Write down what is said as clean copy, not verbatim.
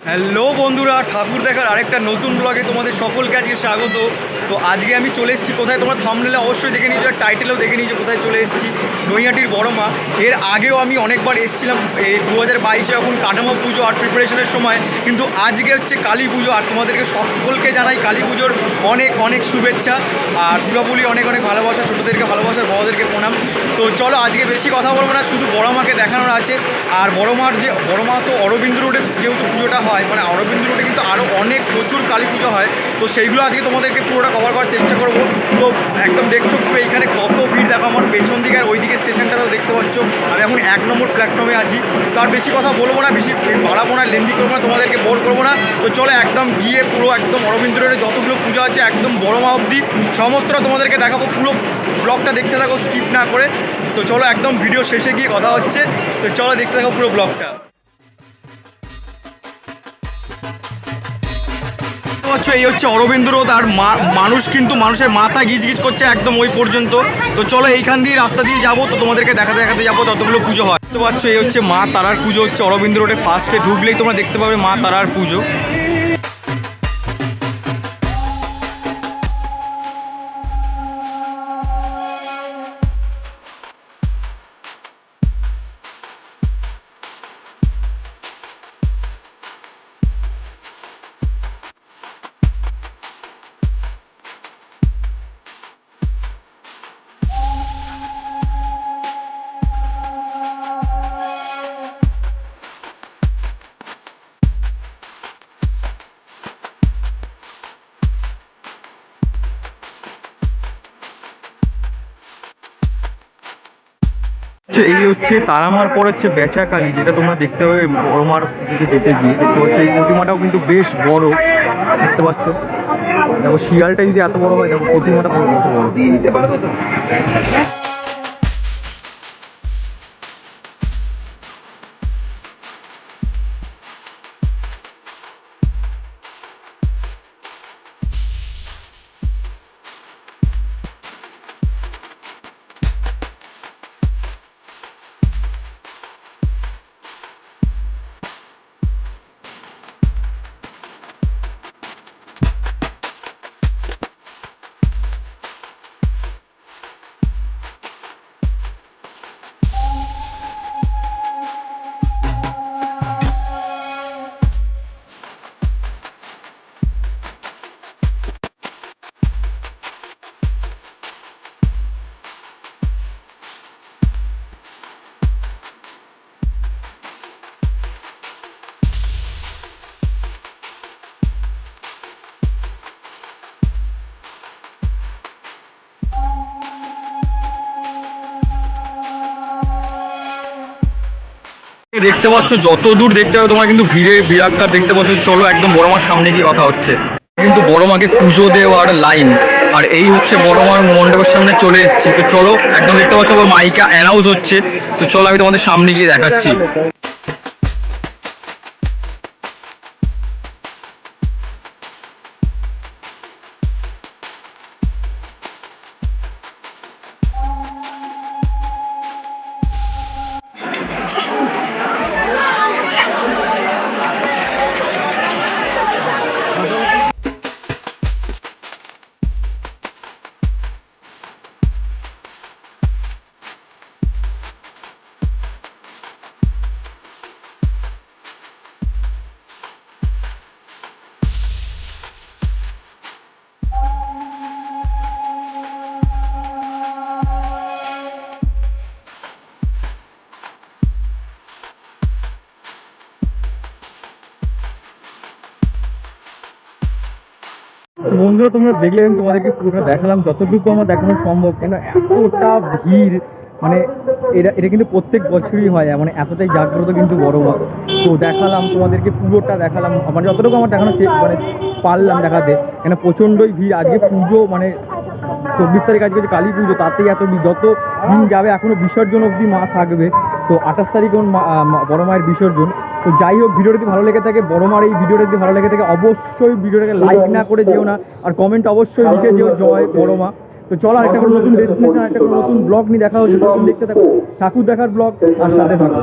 Hello বন্ধুরা, ঠাকুর দেখার আরেকটা নতুন ব্লগে তোমাদের সকলকে আজকে স্বাগত। তো আজকে আমি চলে এসেছি কোথায়, তোমরা থাম্বনেলে অবশ্যই দেখে নিয়েছো, টাইটেলেও দেখে নিয়েছো কোথায় চলে এসেছি। নৈহাটির বড় মা। এর আগেও আমি অনেকবার এসেছিলাম এই 2022-এ যখন কাঠামো পুজো আর প্রিপারেশনের সময়, কিন্তু আজকে হচ্ছে কালী পুজো। আর তোমাদেরকে সকলকে জানাই কালী পুজোর অনেক অনেক শুভেচ্ছা আর দীপাবলি অনেক অনেক ভালোবাসা, ছোটোদেরকে ভালোবাসা, বড়োদেরকে প্রণাম। তো চলো আজকে বেশি কথা বলবো না, শুধু বড় মাকে দেখানোর আছে। আর বড় মা তো অরবিন্দ রোডে যেহেতু পুজোটা হয়, মানে অরবিন্দ রোডে কিন্তু আরও অনেক প্রচুর কালী পুজো হয়। তো সেইগুলো আজকে তোমাদেরকে পুরোটা কভার করার চেষ্টা করবো। তো একদম দেখছো পুরো এইখানে কত ভিড়, দেখো আমার পেছন দিকে আর ওইদিকে স্টেশনটাতেও দেখতে পাচ্ছ। আমি এখন 1 নম্বর প্ল্যাটফর্মে আছি। তো আর বেশি কথা বলবো না, বেশি বাড়াবো না, লেন্দি করবো না, তোমাদেরকে বোর করবো না। তো চলো একদম গিয়ে পুরো একদম অরবিন্দ রোডে যতগুলো পুজো আছে একদম বড় মা অবধি সমস্তটা তোমাদেরকে দেখাবো। পুরো ব্লগটা দেখতে থাকো স্কিপ না করে। তো চলো একদম ভিডিও শেষে গিয়ে কথা হচ্ছে। তো চলো দেখতে থাকো পুরো ব্লগটা। এই হচ্ছে অরবিন্দ রোড, আর মানুষ কিন্তু মানুষের মাথা গিজগিজ করছে একদম ওই পর্যন্ত। তো চলো এইখান দিয়ে রাস্তা দিয়ে যাবো, তো তোমাদেরকে দেখাতে দেখাতে যাবো ততগুলো পুজো হয়। তো পাচ্ছ এই হচ্ছে মা তারার পুজো হচ্ছে অরবিন্দ রোডে। ফার্স্টে ঢুকলেই তোমরা দেখতে পাবে মা তারার পুজো। এই হচ্ছে তারামার পর হচ্ছে বেচাকালী, যেটা তোমরা দেখতে পাবে বড়মার দিকে যেতে গিয়ে দেখতে পাচ্ছ। এই প্রতিমাটাও কিন্তু বেশ বড়, দেখতে পাচ্ছ। দেখো শিয়ালটা যদি এত বড় হয়, দেখো প্রতিমাটা কত বড়। দেখতে পাচ্ছ যত দূর দেখতে হবে তোমরা কিন্তু ভিড়ে বিরাটটা দেখতে পাচ্ছ। চলো একদম বড় মার সামনে গিয়ে কথা হচ্ছে। কিন্তু বড় মাকে পুজো দেওয়ার লাইন, আর এই হচ্ছে বড় মার মণ্ডপের সামনে চলে এসেছি। তো চলো একদম দেখতে পাচ্ছ মাইকা অ্যানাউন্স হচ্ছে। তো চলো আমি তোমাদের সামনে গিয়ে দেখাচ্ছি। বন্ধুরা তোমরা দেখলে তোমাদেরকে পুরোটা দেখালাম যতটুকু আমার দেখানো সম্ভব, কেন এতটা ভিড়। মানে এটা কিন্তু প্রত্যেক বছরই হয়, মানে এতটাই জাগ্রত কিন্তু বড় মা। তো দেখালাম তোমাদেরকে, পুরোটা দেখালাম, মানে যতটুকু আমার দেখানো মানে পারলাম দেখাতে। কেন প্রচণ্ডই ভিড় আজকে পুজো, মানে 24 তারিখ আজকে যে কালী পুজো, তাতেই এত ভিড়। যত দিন যাবে এখনও বিসর্জন অবধি মা থাকবে। তো 28 তারিখ বড় মায়ের বিসর্জন। তো যাই হোক, ভিডিওটা যদি ভালো লেগে থাকে, বড় মার এই ভিডিওটা যদি ভালো লেগে থাকে, অবশ্যই ভিডিওটাকে লাইক না করে যেও না, আর কমেন্ট অবশ্যই লিখে যেও জয় বড় মা। তো চলো একটা কোনো নতুন ডেস্টিনেশন, একটা কোনো নতুন ব্লগ নিয়ে দেখা হচ্ছে। তখন দেখতে থাকো ঠাকুর দেখার ব্লগ, আর সাথে থাকো।